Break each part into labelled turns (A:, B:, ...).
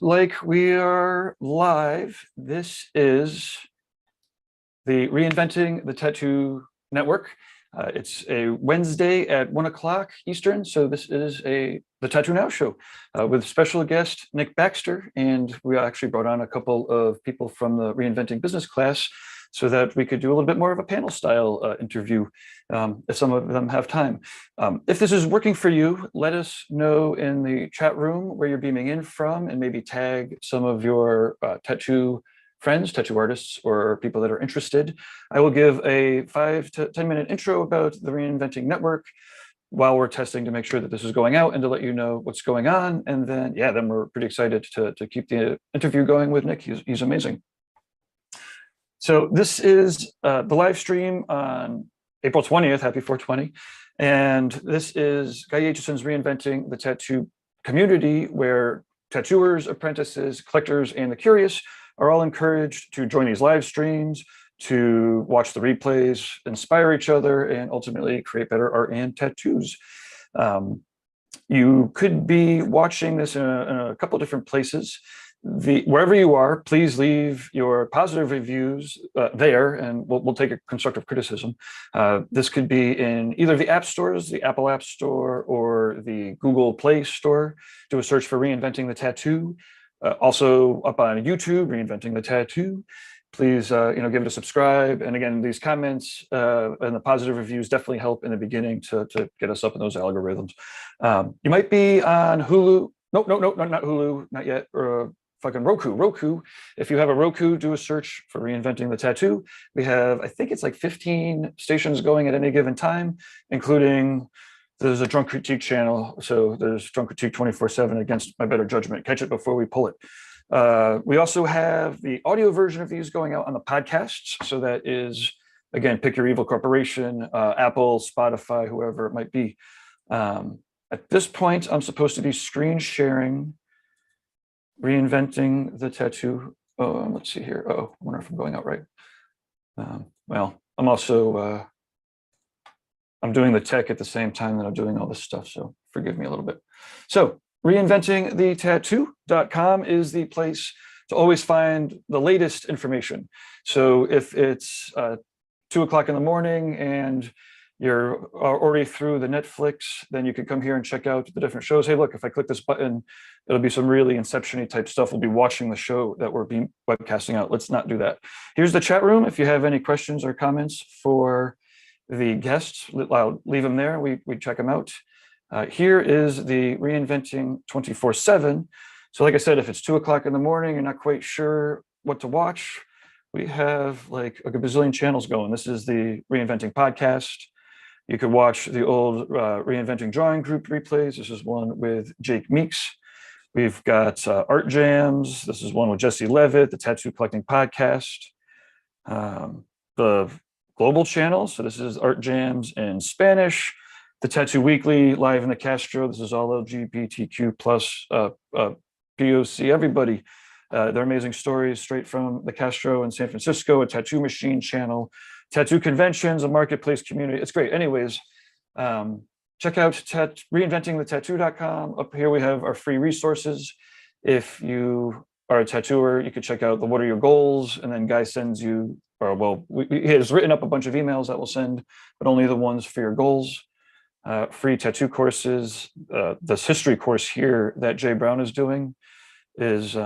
A: Like we are live. This is the Reinventing the Tattoo Network. It's a Wednesday at 1 o'clock Eastern. So this is the TattooNOW show with special guest Nick Baxter. And we actually brought on a couple of people from the Reinventing Business class so that we could do a little bit more of a panel style interview if some of them have time. If this is working for you, let us know in the chat room where you're beaming in from, and maybe tag some of your tattoo friends, tattoo artists, or people that are interested. I will give a 5 to 10-minute intro about the Reinventing Network while we're testing to make sure that this is going out and to let you know what's going on. And then, yeah, then we're pretty excited to keep the interview going with Nick. He's amazing. So this is the live stream on April 20th, happy 420. And this is Guy Aitchison's Reinventing the Tattoo community, where tattooers, apprentices, collectors, and the curious are all encouraged to join these live streams, to watch the replays, inspire each other, and ultimately create better art and tattoos. You could be watching this in a couple different places. Wherever you are, please leave your positive reviews there, and we'll take a constructive criticism. This could be in either the app stores, the Apple App Store, or the Google Play Store. Do a search for Reinventing the Tattoo. Also up on YouTube, Reinventing the Tattoo. Please, give it a subscribe. And again, these comments and the positive reviews definitely help in the beginning to get us up in those algorithms. You might be on Hulu. Nope, not Hulu, not yet. Fucking Roku. If you have a Roku, do a search for Reinventing the Tattoo. We have, I think it's like 15 stations going at any given time, including there's a Drunk Critique channel. So there's Drunk Critique 24/7 against my better judgment. Catch it before we pull it. We also have the audio version of these going out on the podcasts. So that is, again, pick your evil corporation, Apple, Spotify, whoever it might be. At this point, I'm supposed to be screen sharing Reinventing the Tattoo. Let's see here. I wonder if I'm going out right. Well, I'm also, I'm doing the tech at the same time that I'm doing all this stuff, so forgive me a little bit. So reinventingthetattoo.com is the place to always find the latest information. So if it's 2 o'clock in the morning and you're already through the Netflix, then you could come here and check out the different shows. Hey, look, if I click this button, it'll be some really Inception-y type stuff. We'll be watching the show that we're being webcasting out. Let's not do that. Here's the chat room. If you have any questions or comments for the guests, I'll leave them there. We check them out. Here is the Reinventing 24/7. So like I said, if it's 2 o'clock in the morning, you're not quite sure what to watch, we have like a bazillion channels going. This is the Reinventing podcast. You could watch the old Reinventing Drawing Group replays. This is one with Jake Meeks. We've got Art Jams. This is one with Jesse Levitt, the Tattoo Collecting Podcast. The global channel. So this is Art Jams in Spanish. The Tattoo Weekly, live in the Castro. This is all LGBTQ plus POC, everybody. They're amazing stories straight from the Castro in San Francisco, a Tattoo Machine channel, tattoo conventions, a marketplace community. It's great. Anyways, check out reinventingthetattoo.com. Up here we have our free resources. If you are a tattooer, you could check out the What Are Your Goals? And then Guy sends you, he has written up a bunch of emails that we'll send, but only the ones for your goals. Free tattoo courses. This history course here that Jay Brown is doing is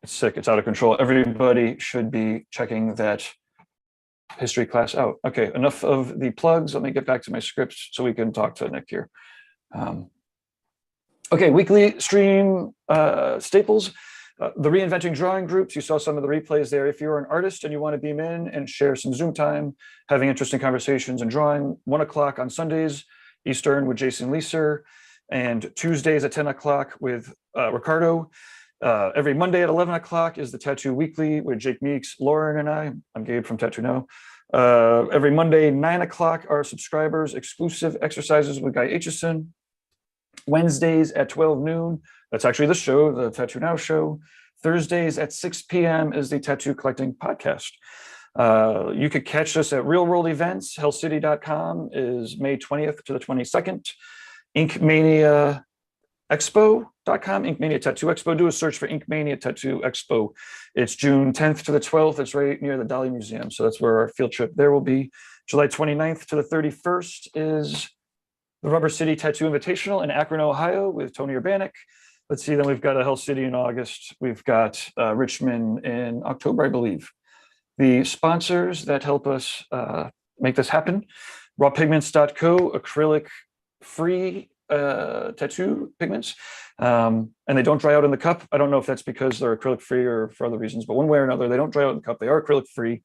A: it's sick. It's out of control. Everybody should be checking that history class out. Okay, enough of the plugs. Let me get back to my scripts so we can talk to Nick here. Okay, weekly stream staples. The Reinventing Drawing Groups, you saw some of the replays there. If you're an artist and you want to beam in and share some Zoom time, having interesting conversations and drawing, 1 o'clock on Sundays Eastern with Jason Leeser, and Tuesdays at 10 o'clock with Ricardo. Every Monday at 11 o'clock is the Tattoo Weekly with Jake Meeks, Lauren, and I. I'm Gabe from TattooNOW. Every Monday, 9 o'clock, our subscribers exclusive exercises with Guy Aitchison. Wednesdays at 12 noon, that's actually the show, the TattooNOW show. Thursdays at 6 p.m. is the Tattoo Collecting Podcast. You could catch us at Real World Events. Hellcity.com is May 20th to the 22nd. Ink Mania Expo.com, Inkmania Tattoo Expo. Do a search for Inkmania Tattoo Expo. It's June 10th to the 12th. It's right near the Dali Museum. So that's where our field trip there will be. July 29th to the 31st is the Rubber City Tattoo Invitational in Akron, Ohio with Tony Urbanik. Let's see, then we've got a Hell City in August. We've got Richmond in October, I believe. The sponsors that help us make this happen, rawpigments.co, acrylic-free tattoo pigments, and they don't dry out in the cup. I don't know if that's because they're acrylic free or for other reasons, but one way or another, they don't dry out in the cup. They are acrylic free.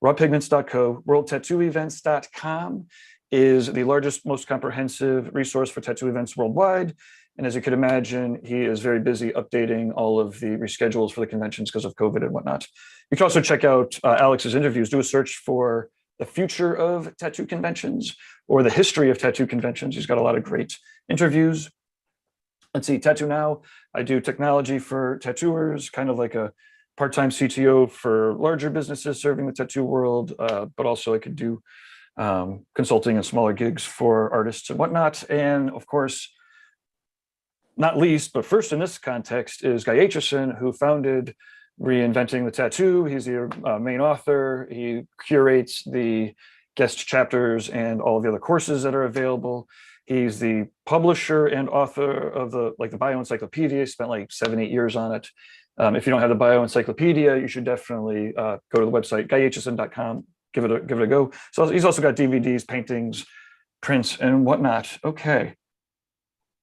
A: Rawpigments.co. worldtattooevents.com is the largest, most comprehensive resource for tattoo events worldwide. And as you could imagine, he is very busy updating all of the reschedules for the conventions because of COVID and whatnot. You can also check out Alex's interviews. Do a search for the future of tattoo conventions or the history of tattoo conventions. He's got a lot of great interviews. Let's see, TattooNOW. I do technology for tattooers, kind of like a part-time CTO for larger businesses serving the tattoo world, but also I could do consulting and smaller gigs for artists and whatnot. And of course, not least, but first in this context is Guy Aitchison, who founded Reinventing the Tattoo. He's the main author. He curates the guest chapters and all of the other courses that are available. He's the publisher and author of the bioencyclopedia. He spent like 7-8 years on it. If you don't have the bioencyclopedia, you should definitely go to the website, guyaitchison.com, give it a go. So he's also got DVDs, paintings, prints, and whatnot. Okay.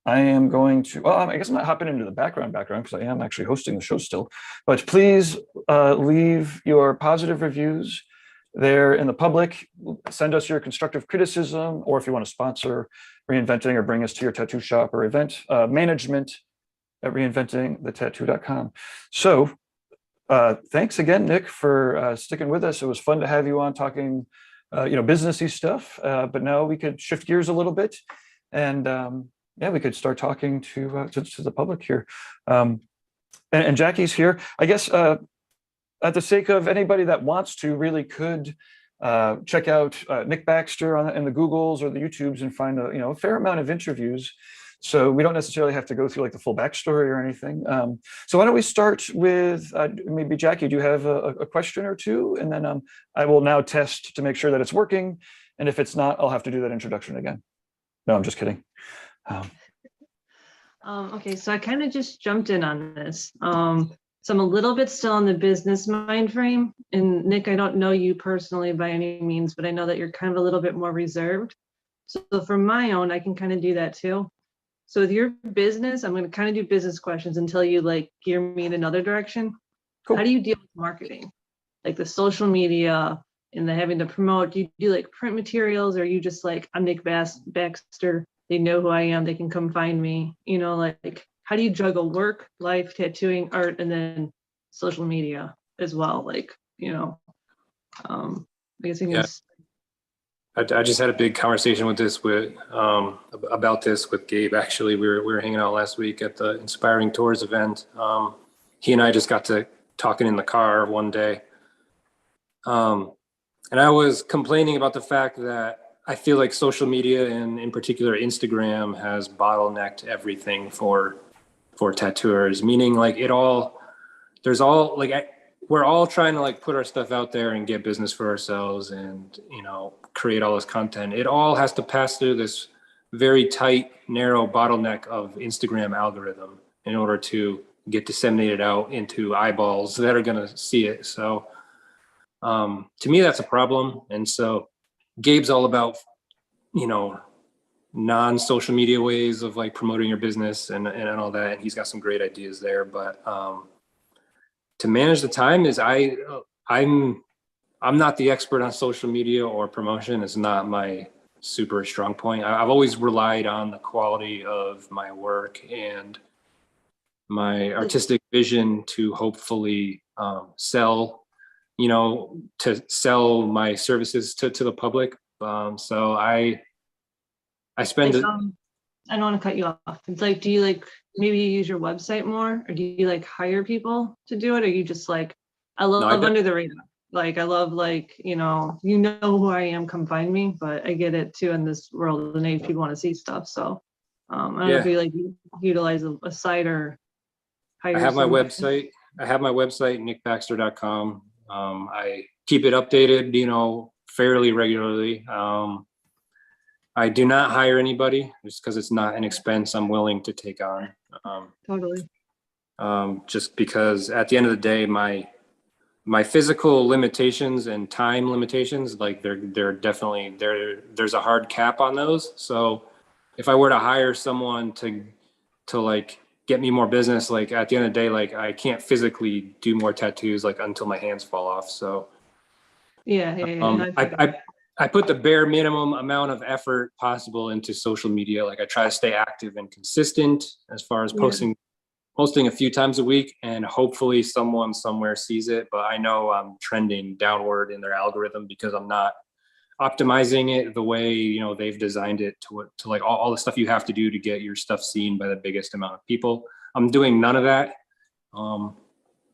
A: I am going to, well, I guess I'm not hopping into the background because I am actually hosting the show still, but please leave your positive reviews there in the public. Send us your constructive criticism, or if you want to sponsor Reinventing or bring us to your tattoo shop or event, management at reinventingthetattoo.com. So thanks again, Nick, for sticking with us. It was fun to have you on talking, businessy stuff, but now we could shift gears a little bit and yeah, we could start talking to the public here. And Jackie's here. I guess at the sake of anybody that wants to, really could check out Nick Baxter in the Googles or the YouTubes and find a fair amount of interviews. So we don't necessarily have to go through like the full backstory or anything. So why don't we start with maybe Jackie, do you have a question or two? And then I will now test to make sure that it's working. And if it's not, I'll have to do that introduction again. No, I'm just kidding.
B: Okay, so I kind of just jumped in on this. So I'm a little bit still in the business mind frame. And Nick, I don't know you personally by any means, but I know that you're kind of a little bit more reserved. So for my own, I can kind of do that too. So with your business, I'm going to kind of do business questions until you like gear me in another direction. Cool. How do you deal with marketing? Like the social media and the having to promote? Do you do like print materials, or are you just like, I'm Nick Baxter? They know who I am, they can come find me, like how do you juggle work, life, tattooing, art, and then social media as well? I guess you can.
C: I just had a big conversation with about this with Gabe. Actually, we were hanging out last week at the Inspiring Tours event. He and I just got to talking in the car one day. And I was complaining about the fact that I feel like social media, and in particular Instagram, has bottlenecked everything for tattooers, meaning like we're all trying to like put our stuff out there and get business for ourselves and, create all this content. It all has to pass through this very tight, narrow bottleneck of Instagram algorithm in order to get disseminated out into eyeballs that are going to see it. So to me, that's a problem. And so Gabe's all about, non-social media ways of like promoting your business and all that. And he's got some great ideas there. But to manage the time is I'm not the expert on social media or promotion. It's not my super strong point. I've always relied on the quality of my work and my artistic vision to hopefully sell my services to the public. So I spend it.
B: I don't want to cut you off. It's like, do you like maybe you use your website more, or do you like hire people to do it? Or you just like, I love under the radar. Like, I love like, you know who I am, come find me, but I get it too in this world and people want to see stuff. So I don't know if you like utilize a site or hire
C: I have my
B: someone.
C: website. nickbaxter.com. I keep it updated, fairly regularly. I do not hire anybody just because it's not an expense I'm willing to take on.
B: Totally.
C: Just because at the end of the day, my physical limitations and time limitations, like they're definitely there's a hard cap on those. So if I were to hire someone to like get me more business, like at the end of the day, like I can't physically do more tattoos like until my hands fall off. So
B: Yeah.
C: I put the bare minimum amount of effort possible into social media. Like I try to stay active and consistent as far as posting a few times a week, and hopefully someone somewhere sees it. But I know I'm trending downward in their algorithm because I'm not optimizing it the way they've designed it to like all the stuff you have to do to get your stuff seen by the biggest amount of people. I'm doing none of that.
B: But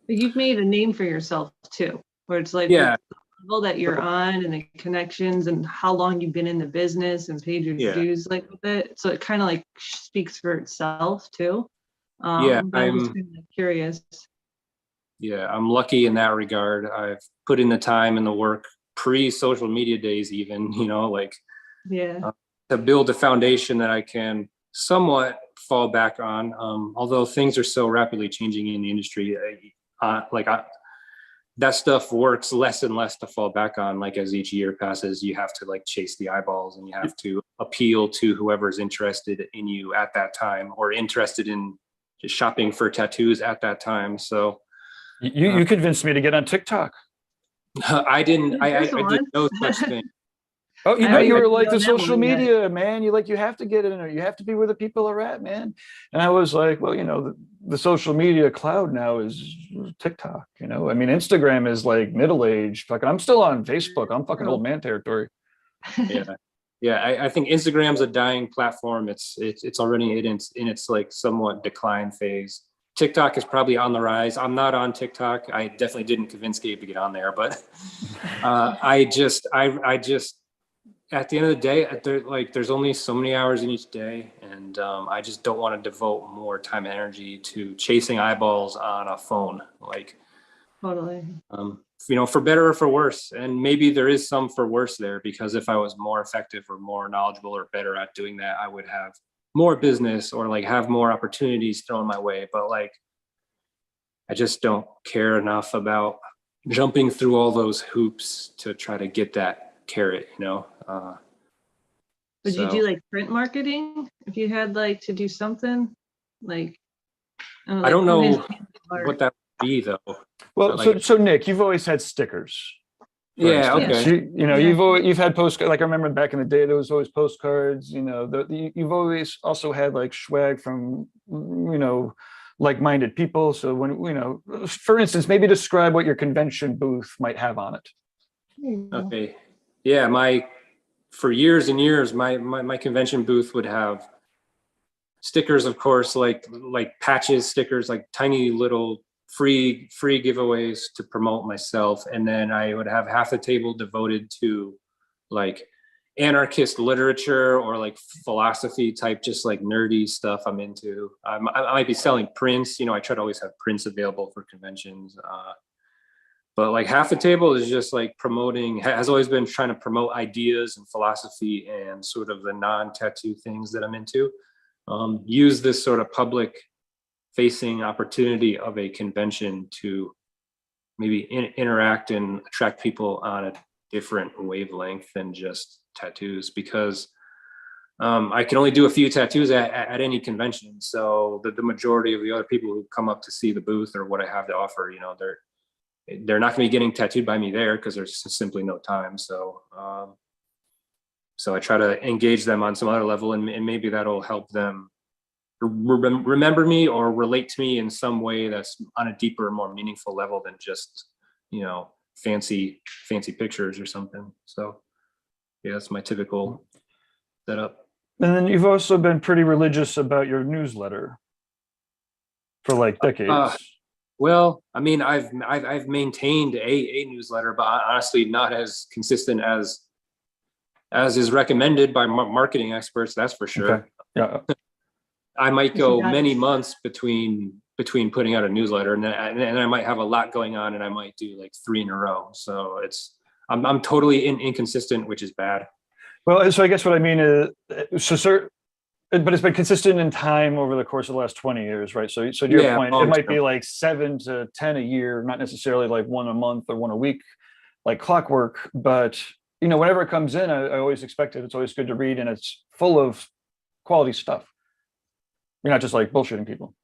B: you've made a name for yourself too, where it's like
C: Yeah.
B: the level that you're on and the connections and how long you've been in the business and paid your dues like with it. So it kind of like speaks for itself too. But I'm just kind of curious.
C: Yeah, I'm lucky in that regard. I've put in the time and the work pre-social media days, even, to build a foundation that I can somewhat fall back on. Although things are so rapidly changing in the industry, that stuff works less and less to fall back on. Like as each year passes, you have to like chase the eyeballs and you have to appeal to whoever's interested in you at that time or interested in just shopping for tattoos at that time. So
A: you convinced me to get on TikTok.
C: I did no such thing.
A: Oh, you were like
B: know
A: the
B: that
A: social
B: one yet.
A: media, man. You have to get in there. You have to be where the people are at, man. And I was like, well, the social media cloud now is TikTok. I mean, Instagram is like middle-aged. Fucking, I'm still on Facebook. I'm fucking old man territory.
C: Yeah. I think Instagram's a dying platform. It's already in its like somewhat decline phase. TikTok is probably on the rise. I'm not on TikTok. I definitely didn't convince Gabe to get on there, but I just at the end of the day, there's only so many hours in each day, and I just don't want to devote more time and energy to chasing eyeballs on a phone. Like,
B: Totally.
C: For better or for worse, and maybe there is some for worse there, because if I was more effective or more knowledgeable or better at doing that, I would have more business or like have more opportunities thrown my way. But like, I just don't care enough about jumping through all those hoops to try to get that carrot,
B: Would you do like print marketing if you had like to do something like?
C: I don't know what that would be though.
A: Well, so Nick, you've always had stickers.
C: Yeah.
A: Instance.
C: Okay.
A: You've had postcards. Like I remember back in the day, there was always postcards. You've always also had like swag from like-minded people. So when for instance, maybe describe what your convention booth might have on it.
C: Okay. Yeah, for years and years, my convention booth would have stickers, of course, like patches, stickers, like tiny little free giveaways to promote myself. And then I would have half the table devoted to like anarchist literature or like philosophy type, just like nerdy stuff I'm into. I might be selling prints. I try to always have prints available for conventions. But like half the table is just like has always been trying to promote ideas and philosophy and sort of the non-tattoo things that I'm into. Use this sort of public facing opportunity of a convention to maybe interact and attract people on a different wavelength than just tattoos, because I can only do a few tattoos at any convention. So the majority of the other people who come up to see the booth or what I have to offer, they're not going to be getting tattooed by me there because there's simply no time. So I try to engage them on some other level, and maybe that'll help them remember me or relate to me in some way that's on a deeper, more meaningful level than just, fancy pictures or something. So yeah, that's my typical setup.
A: And then you've also been pretty religious about your newsletter for like decades.
C: Well, I mean, I've maintained a newsletter, but honestly, not as consistent as is recommended by marketing experts. That's for sure.
A: Okay. Yeah.
C: I might
B: Yes,
C: go
B: you got
C: many
B: it.
C: months between putting out a newsletter, and then I might have a lot going on, and I might do like 3 in a row. So I'm totally inconsistent, which is bad.
A: Well, so I guess what I mean is, but it's been consistent in time over the course of the last 20 years, right? So to your
C: Yeah,
A: point, it
C: long
A: might
C: term.
A: be like 7 to 10 a year, not necessarily like 1 a month or 1 a week, like clockwork. But whenever it comes in, I always expect it. It's always good to read, and it's full of quality stuff. You're not just like bullshitting people.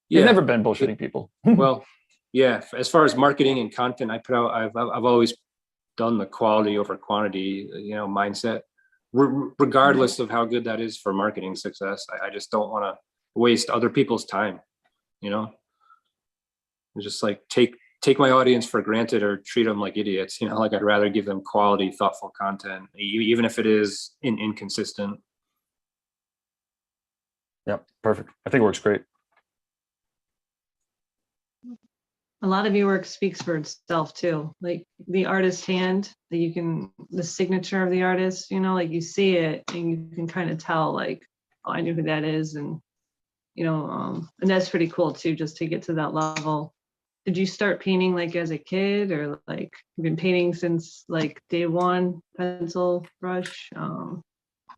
A: You've
C: Yeah.
A: never been bullshitting people.
C: Well, yeah. As far as marketing and content I put out, I've always done the quality over quantity, mindset, regardless of how good that is for marketing success. I just don't want to waste other people's time. It's just like take my audience for granted or treat them like idiots. Like I'd rather give them quality, thoughtful content, even if it is inconsistent.
A: Yeah, perfect. I think it works great.
B: A lot of your work speaks for itself too, like the artist hand that the signature of the artist, like you see it and you can kind of tell like, oh, I knew who that is. And, and that's pretty cool too, just to get to that level. Did you start painting like as a kid, or like you've been painting since like day one, pencil, brush?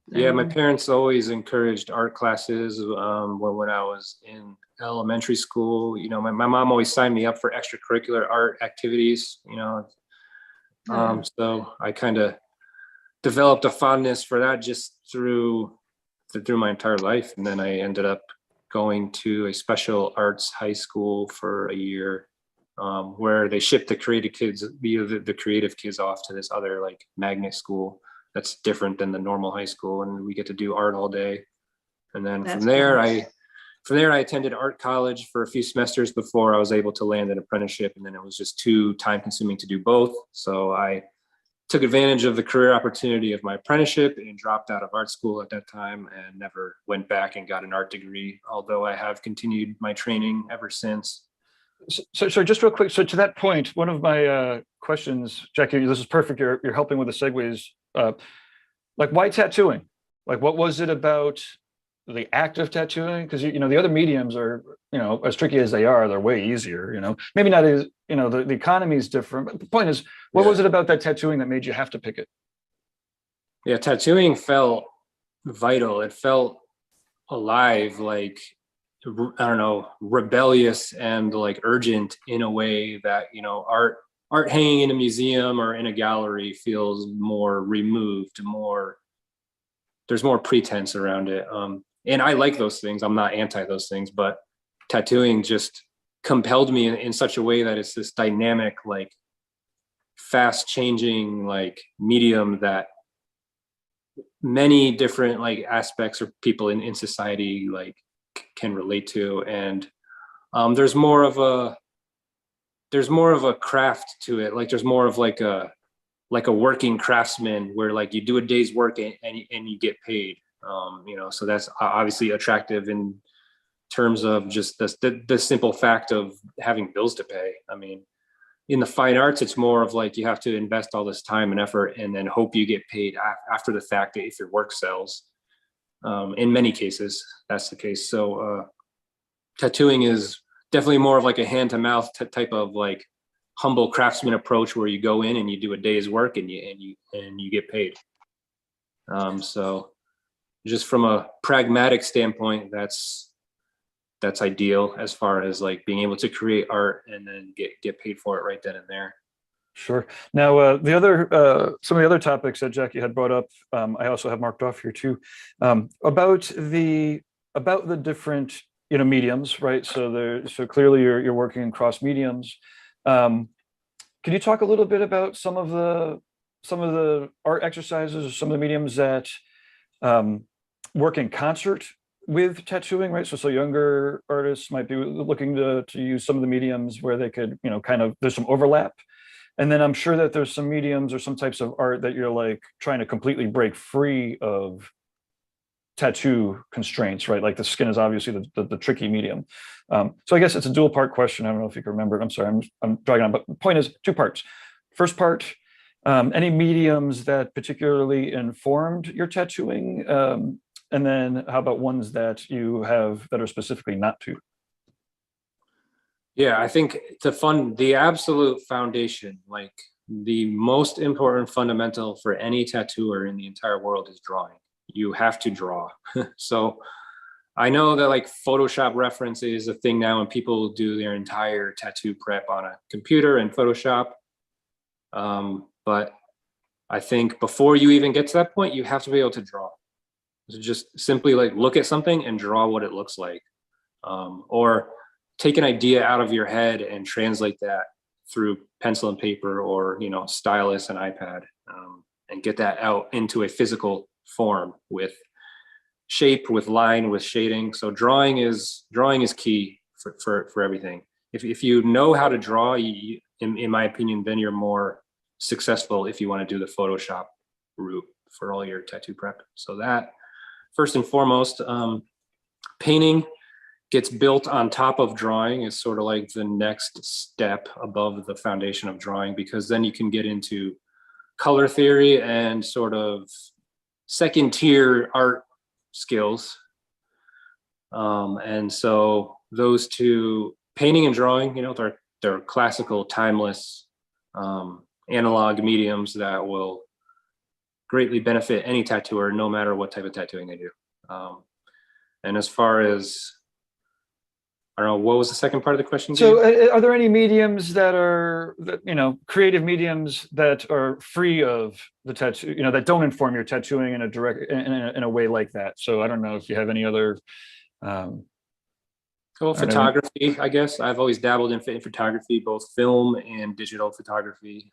C: Yeah, my parents always encouraged art classes when I was in elementary school. My mom always signed me up for extracurricular art activities, so I kind of developed a fondness for that just through my entire life. And then I ended up going to a special arts high school for a year, where they shipped the creative kids, the creative kids off to this other like magnet school that's different than the normal high school, and we get to do art all day. And then from there I attended art college for a few semesters before I was able to land an apprenticeship, and then it was just too time consuming to do both. So I took advantage of the career opportunity of my apprenticeship and dropped out of art school at that time and never went back and got an art degree, although I have continued my training ever since.
A: So just real quick, so to that point, one of my questions, Jackie, this is perfect. You're helping with the segues. Like, why tattooing? Like, what was it about the act of tattooing? Because the other mediums are, as tricky as they are, they're way easier. Maybe not as the economy is different. But the point is, what was it about that tattooing that made you have to pick it?
C: Yeah, tattooing felt vital. It felt alive, like, I don't know, rebellious and like urgent in a way that art hanging in a museum or in a gallery feels more removed, there's more pretense around it. And I like those things. I'm not anti those things, but tattooing just compelled me in such a way that it's this dynamic, like fast changing, like medium that many different like aspects or people in society like can relate to. And there's more of a craft to it. Like there's more of like a working craftsman where like you do a day's work and you get paid. So that's obviously attractive in terms of just the simple fact of having bills to pay. I mean, in the fine arts, it's more of like you have to invest all this time and effort and then hope you get paid after the fact if your work sells. In many cases, that's the case. So tattooing is definitely more of like a hand to mouth type of like humble craftsman approach where you go in and you do a day's work and you get paid. So just from a pragmatic standpoint, that's ideal as far as like being able to create art and then get paid for it right then and there.
A: Sure. Now, some of the other topics that Jackie had brought up, I also have marked off here too, about the different mediums, right? So clearly you're working across mediums. Can you talk a little bit about some of the art exercises or some of the mediums that work in concert with tattooing, right? So younger artists might be looking to use some of the mediums where they could, there's some overlap. And then I'm sure that there's some mediums or some types of art that you're like trying to completely break free of tattoo constraints, right? Like the skin is obviously the tricky medium. So I guess it's a dual part question. I don't know if you can remember it. I'm sorry, I'm dragging on, but the point is 2 parts. First part, any mediums that particularly informed your tattooing And then how about ones that you have that are specifically not to?
C: Yeah, I think the absolute foundation, like the most important fundamental for any tattooer in the entire world is drawing. You have to draw. So I know that like Photoshop reference is a thing now, and people do their entire tattoo prep on a computer in Photoshop. But I think before you even get to that point, you have to be able to draw. So just simply like look at something and draw what it looks like, or take an idea out of your head and translate that through pencil and paper, or stylus and iPad, and get that out into a physical form with shape, with line, with shading. So drawing is key for everything. If you know how to draw, in my opinion, then you're more successful if you want to do the Photoshop route for all your tattoo prep. So that first and foremost. Painting gets built on top of drawing. Is sort of like the next step above the foundation of drawing, because then you can get into color theory and sort of second tier art skills. And so those two, painting and drawing, they're classical, timeless, analog mediums that will greatly benefit any tattooer, no matter what type of tattooing they do. And as far as, I don't know, what was the second part of the question?
A: So are there any mediums that are, creative mediums that are free of the tattoo, that don't inform your tattooing in a direct, in a way like that? So I don't know if you have any other.
C: Photography, I guess. I've always dabbled in photography, both film and digital photography.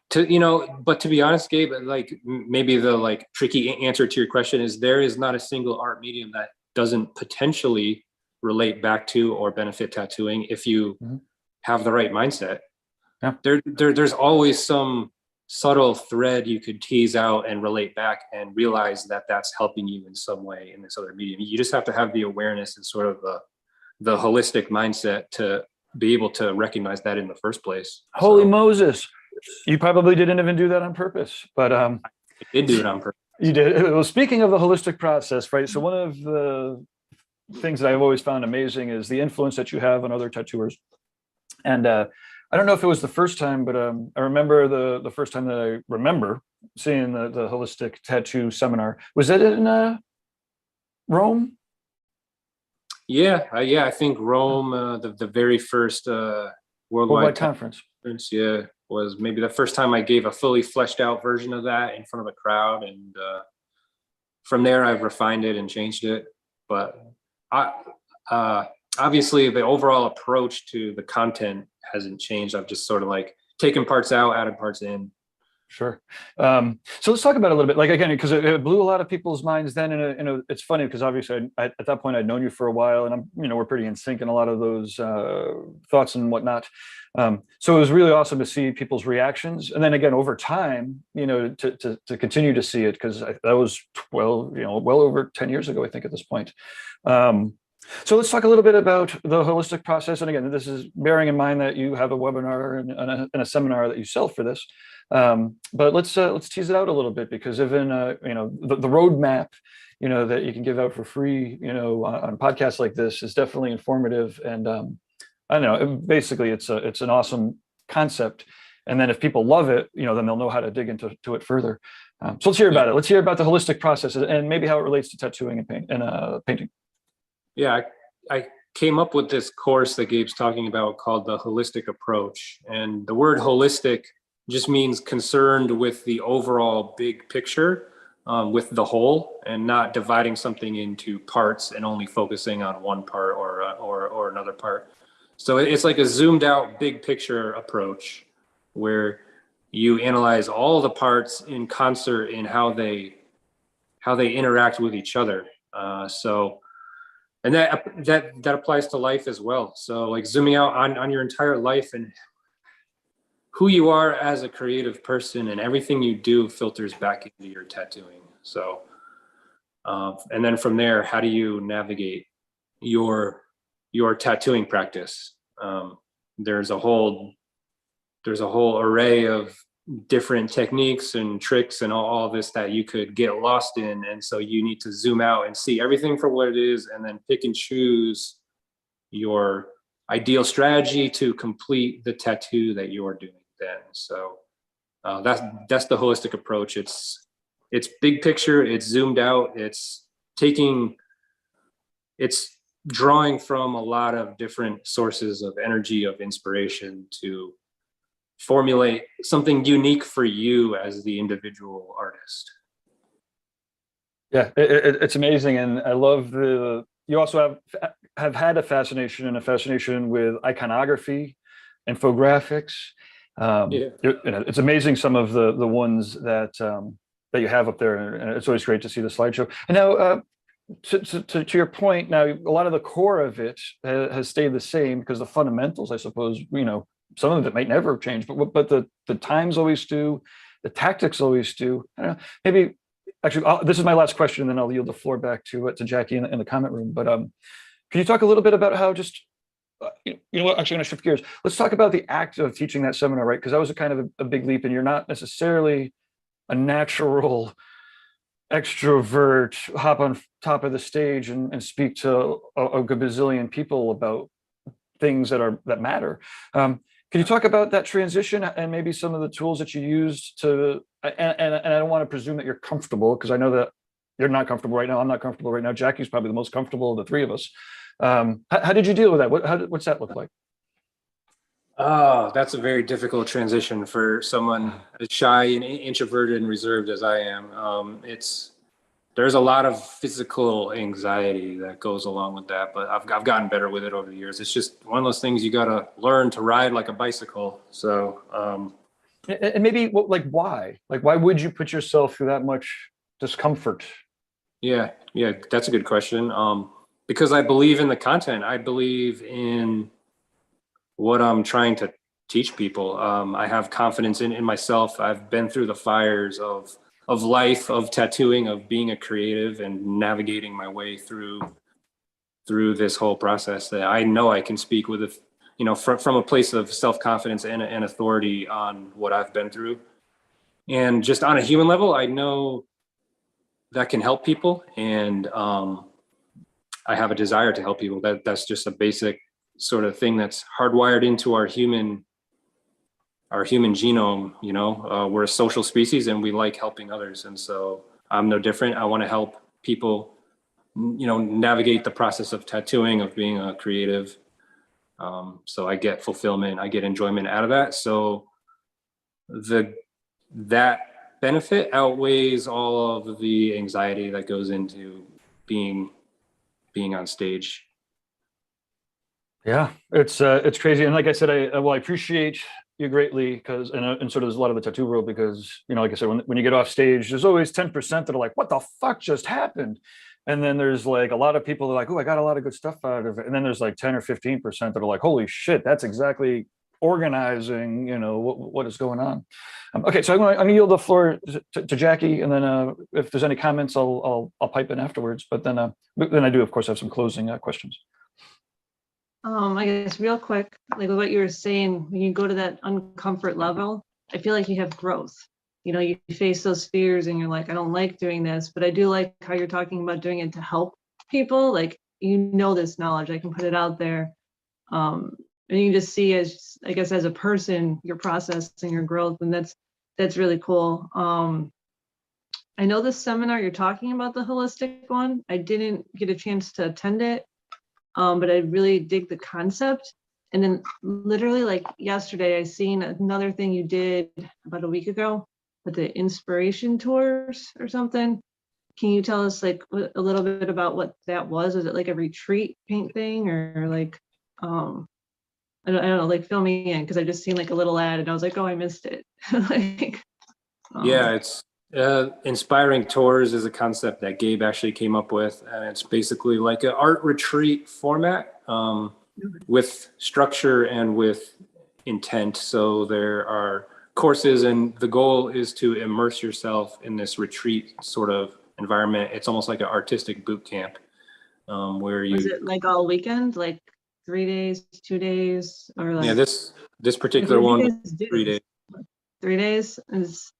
C: But to be honest, Gabe, like maybe the tricky answer to your question is there is not a single art medium that doesn't potentially relate back to or benefit tattooing if you have the right mindset.
A: Yeah.
C: There's always some subtle thread you could tease out and relate back and realize that that's helping you in some way in this other medium. You just have to have the awareness and sort of the holistic mindset to be able to recognize that in the first place.
A: Holy Moses. You probably didn't even do that on purpose, but
C: I did do it on purpose.
A: You did. Well, speaking of the holistic process, right? So one of the things that I've always found amazing is the influence that you have on other tattooers. And I don't know if it was the first time, but I remember the first time that I remember seeing the holistic tattoo seminar. Was that in Rome?
C: Yeah, I think Rome, the very first worldwide
A: conference.
C: Yeah, was maybe the first time I gave a fully fleshed out version of that in front of a crowd, and from there I've refined it and changed it. But obviously the overall approach to the content hasn't changed. I've just sort of taken parts out, added parts in.
A: Sure. So let's talk about it a little bit, again, because it blew a lot of people's minds then. It's funny because obviously at that point I'd known you for a while, and we're pretty in sync in a lot of those thoughts and whatnot. So it was really awesome to see people's reactions, and then again over time, to continue to see it, because that was 12, well over 10 years ago, I think, at this point. So let's talk a little bit about the holistic process. And again, this is bearing in mind that you have a webinar and a seminar that you sell for this. But let's tease it out a little bit, because even the roadmap that you can give out for free on podcasts like this is definitely informative, and I don't know, basically it's an awesome concept, and then if people love it, then they'll know how to dig into it further. So let's hear about it. Let's hear about the holistic process and maybe how it relates to tattooing and painting.
C: Yeah, I came up with this course that Gabe's talking about called the Holistic Approach, and the word holistic just means concerned with the overall big picture, with the whole, and not dividing something into parts and only focusing on one part or another part. So it's like a zoomed out big picture approach where you analyze all the parts in concert in how they interact with each other. And that applies to life as well. So zooming out on your entire life and who you are as a creative person, and everything you do filters back into your tattooing. So, and then from there, how do you navigate your tattooing practice? There's a whole array of different techniques and tricks and all this that you could get lost in. And so you need to zoom out and see everything for what it is, and then pick and choose your ideal strategy to complete the tattoo that you're doing then. So that's the holistic approach. It's big picture, it's zoomed out, it's drawing from a lot of different sources of energy, of inspiration to formulate something unique for you as the individual artist.
A: Yeah, it's amazing. And I love you also have had a fascination with iconography, infographics. It's amazing some of the ones that you have up there, and it's always great to see the slideshow. And now, to your point, now a lot of the core of it has stayed the same, because the fundamentals, I suppose, some of it might never change, but the times always do, the tactics always do. I don't know, maybe actually this is my last question, and then I'll yield the floor back to Jackie in the comment room. But can you talk a little bit about how just you know what, actually, I'm gonna shift gears. Let's talk about the act of teaching that seminar, right? Because that was a kind of a big leap, and you're not necessarily a natural extrovert, hop on top of the stage and speak to a good bazillion people about things that matter. Can you talk about that transition and maybe some of the tools that you used to, and I don't want to presume that you're comfortable, because I know that you're not comfortable right now. I'm not comfortable right now. Jackie's probably the most comfortable of the three of us. How did you deal with that? What's that look like?
C: Oh, that's a very difficult transition for someone as shy and introverted and reserved as I am. There's a lot of physical anxiety that goes along with that, but I've gotten better with it over the years. It's just one of those things you got to learn to ride like a bicycle. So,
A: and maybe why? Why would you put yourself through that much discomfort?
C: Yeah, that's a good question. Because I believe in the content. I believe in what I'm trying to teach people. I have confidence in myself. I've been through the fires of life, of tattooing, of being a creative and navigating my way through this whole process, that I know I can speak with from a place of self-confidence and authority on what I've been through. And just on a human level, I know that can help people. And I have a desire to help people. That's just a basic sort of thing that's hardwired into our human genome. We're a social species, and we like helping others. And so I'm no different. I want to help people, navigate the process of tattooing, of being a creative. So I get fulfillment, I get enjoyment out of that. So that benefit outweighs all of the anxiety that goes into being on stage.
A: Yeah, it's crazy. And like I said, I appreciate you greatly, because and sort of there's a lot of the tattoo world, because like I said, when you get off stage, there's always 10% that are like, what the fuck just happened? And then there's like a lot of people that are like, oh, I got a lot of good stuff out of it. And then there's like 10 or 15% that are like, holy shit, that's exactly organizing, what is going on. Okay, so I'm gonna yield the floor to Jackie, and then if there's any comments, I'll pipe in afterwards. But then I do, of course, have some closing questions.
B: I guess real quick, like what you were saying, when you go to that uncomfort level, I feel like you have growth. You face those fears and you're like, I don't like doing this, but I do like how you're talking about doing it to help people. Like, this knowledge, I can put it out there. And you can just see, as a person, your process and your growth. And that's really cool. I know this seminar you're talking about, the holistic one, I didn't get a chance to attend it. But I really dig the concept. And then literally like yesterday, I seen another thing you did about a week ago with the inspiration tours or something. Can you tell us like a little bit about what that was? Was it like a retreat paint thing, or like, I don't know, like fill me in, because I just seen like a little ad and I was like, oh, I missed it.
C: Yeah, it's inspiring tours is a concept that Gabe actually came up with, and it's basically like an art retreat format with structure and with intent. So there are courses, and the goal is to immerse yourself in this retreat sort of environment. It's almost like an artistic boot camp where you.
B: Was it like all weekend, like 3 days, 2 days, or like?
C: Yeah, this particular one, 3 days.
B: 3 days? Is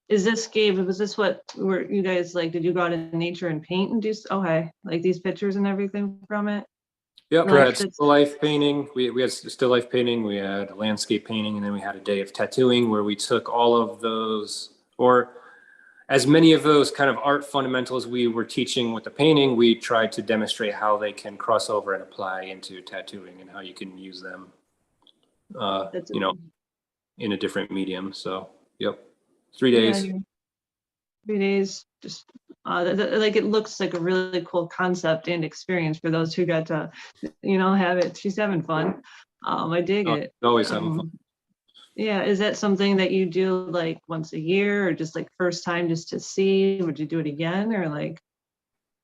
B: this, Gabe, was this what were you guys like, did you go out in nature and paint and do, okay, like these pictures and everything from it?
C: Yep, we
B: Like,
C: had still life painting. We had still life painting. We had landscape painting, and then we had a day of tattooing where we took all of those, or as many of those kind of art fundamentals we were teaching with the painting, we tried to demonstrate how they can cross over and apply into tattooing and how you can use them,
B: That's
C: you know, in a different medium. So, yep, 3
B: yeah,
C: days.
B: 3 days, just like it looks like a really cool concept and experience for those who got to, have it. She's having fun. I dig
C: Oh,
B: it.
C: always having fun.
B: Yeah, is that something that you do like once a year or just like first time just to see? Would you do it again or like?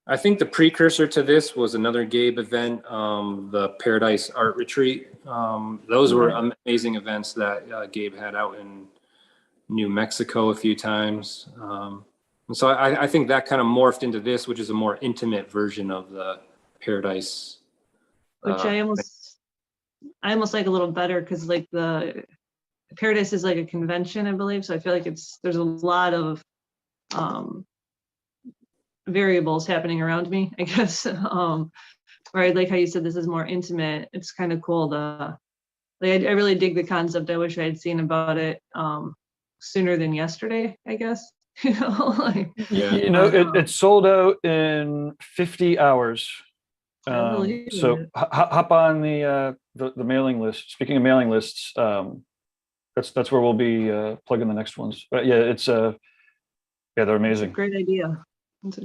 C: I think the precursor to this was another Gabe event, the Paradise Art Retreat. Those were amazing events that Gabe had out in New Mexico a few times. And so I think that kind of morphed into this, which is a more intimate version of the Paradise.
B: Which I almost like a little better because like the Paradise is like a convention, I believe. So I feel like there's a lot of variables happening around me, I guess. Right, like how you said, this is more intimate. It's kind of cool. I really dig the concept. I wish I had seen about it sooner than yesterday, I guess.
A: It sold out in 50 hours. So hop on the mailing list. Speaking of mailing lists, that's where we'll be plugging the next ones. But yeah, they're amazing.
B: Great idea.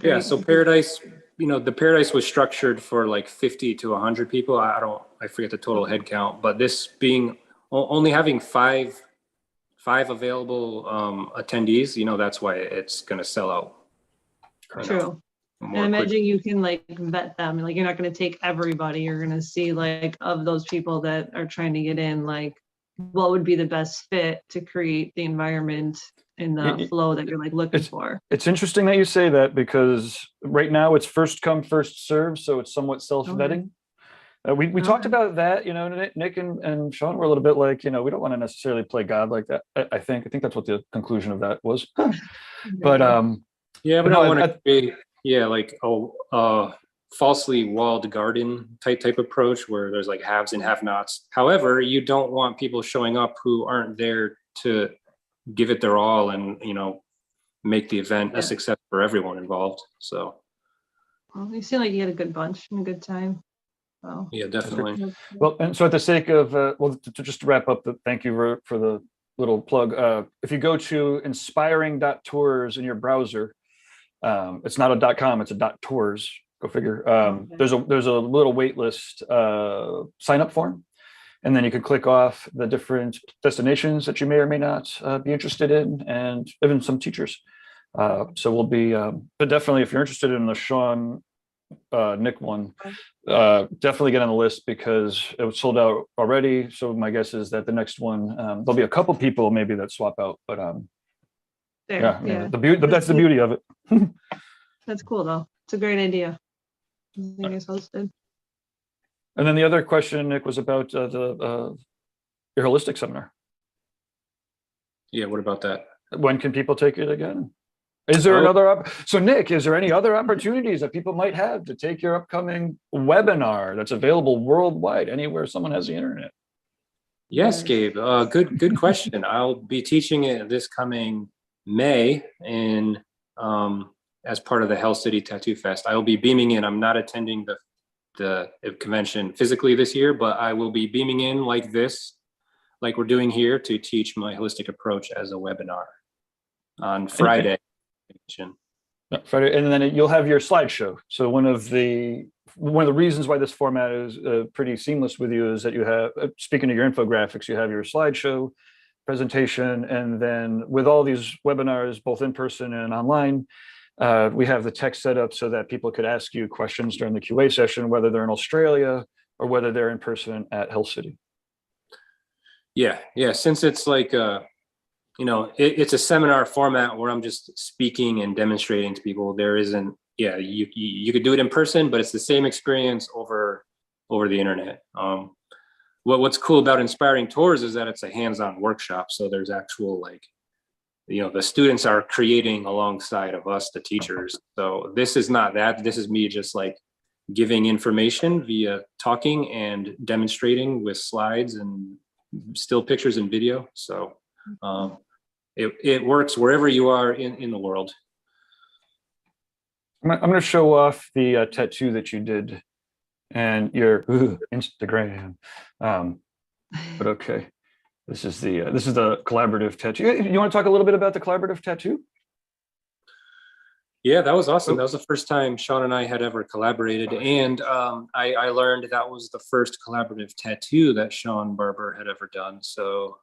C: Yeah, so Paradise, the Paradise was structured for like 50 to 100 people. I forget the total head count, but this being only having five available attendees, that's why it's going to sell out.
B: True. And imagine you can like vet them. Like you're not going to take everybody. You're going to see like of those people that are trying to get in, like what would be the best fit to create the environment and the flow that you're like looking for.
A: It's interesting that you say that because right now it's first come, first serve. So it's somewhat self-vetting. We talked about that, Nick and Sean were a little bit like, we don't want to necessarily play God like that. I think that's what the conclusion of that was. But
C: yeah, but I want to create, like falsely walled garden type approach where there's like haves and have-nots. However, you don't want people showing up who aren't there to give it their all and make the event a success for everyone involved. So
B: well, you seem like you had a good bunch and a good time.
C: Well, yeah, definitely.
A: Well, and so at the sake of to just wrap up, thank you for the little plug. If you go to inspiring.tours in your browser, it's not a .com, it's a .tours. Go figure. There's a little wait list sign up form, and then you can click off the different destinations that you may or may not be interested in, and even some teachers. So we'll be, but definitely if you're interested in the Sean Nick one, definitely get on the list because it was sold out already. So my guess is that the next one, there'll be a couple people maybe that swap out, but that's the beauty of it.
B: That's cool though. It's a great idea. I guess hosted.
A: And then the other question, Nick, was about your holistic seminar.
C: Yeah, what about that?
A: When can people take it again? Is there so Nick, is there any other opportunities that people might have to take your upcoming webinar that's available worldwide, anywhere someone has the internet?
C: Yes, Gabe, good question. I'll be teaching it this coming May as part of the Hell City Tattoo Fest. I will be beaming in. I'm not attending the convention physically this year, but I will be beaming in like this, like we're doing here, to teach my holistic approach as a webinar on Friday.
A: Friday, and then you'll have your slideshow. So one of the reasons why this format is pretty seamless with you is that you have, speaking of your infographics, you have your slideshow presentation, and then with all these webinars, both in person and online, we have the text set up so that people could ask you questions during the QA session, whether they're in Australia or whether they're in person at Hell City. Yeah.
C: Since it's like, it's a seminar format where I'm just speaking and demonstrating to people. There isn't, you could do it in person, but it's the same experience over the internet. what's cool about Inspiring Tours is that it's a hands-on workshop. So there's actual like, the students are creating alongside of us, the teachers. So this is not that. This is me just like giving information via talking and demonstrating with slides and still pictures and video. So it works wherever you are in the world.
A: I'm going to show off the tattoo that you did and your Instagram. But okay, this is the collaborative tattoo. You want to talk a little bit about the collaborative tattoo?
C: Yeah, that was awesome. That was the first time Sean and I had ever collaborated. And I learned that was the first collaborative tattoo that Sean Barber had ever done. So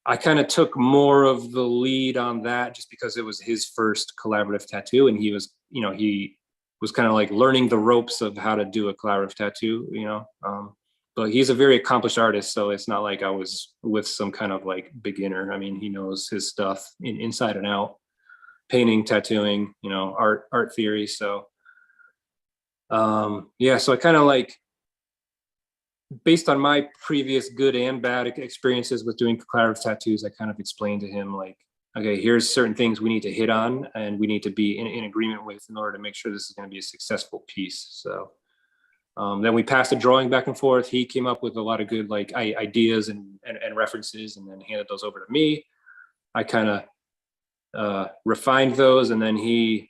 C: I kind of took more of the lead on that just because it was his first collaborative tattoo. And he was kind of like learning the ropes of how to do a collaborative tattoo, but he's a very accomplished artist. So it's not like I was with some kind of like beginner. I mean, he knows his stuff inside and out. Painting, tattooing, art theory. So yeah, so I kind of like, based on my previous good and bad experiences with doing collaborative tattoos, I kind of explained to him like, okay, here's certain things we need to hit on and we need to be in agreement with in order to make sure this is going to be a successful piece. So then we passed a drawing back and forth. He came up with a lot of good like ideas and references, and then handed those over to me. I kind of refined those, and then he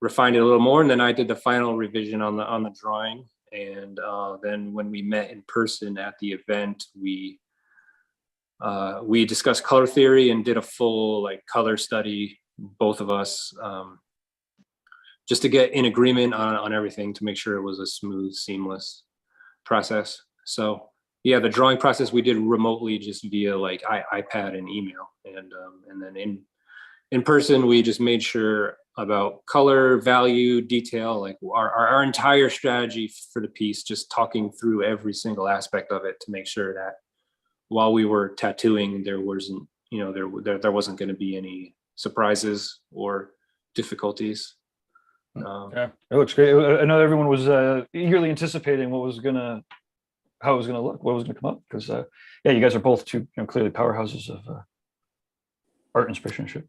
C: refined it a little more, and then I did the final revision on the drawing. And then when we met in person at the event, we discussed color theory and did a full like color study, both of us, just to get in agreement on everything, to make sure it was a smooth, seamless process. So yeah, the drawing process we did remotely, just via like iPad and email, and then in person, we just made sure about color, value, detail, like our entire strategy for the piece, just talking through every single aspect of it to make sure that while we were tattooing, there wasn't, there wasn't going to be any surprises or difficulties.
A: Yeah, it looks great. I know everyone was eagerly anticipating how it was going to look, what was going to come up, because yeah, you guys are both two clearly powerhouses of art inspiration.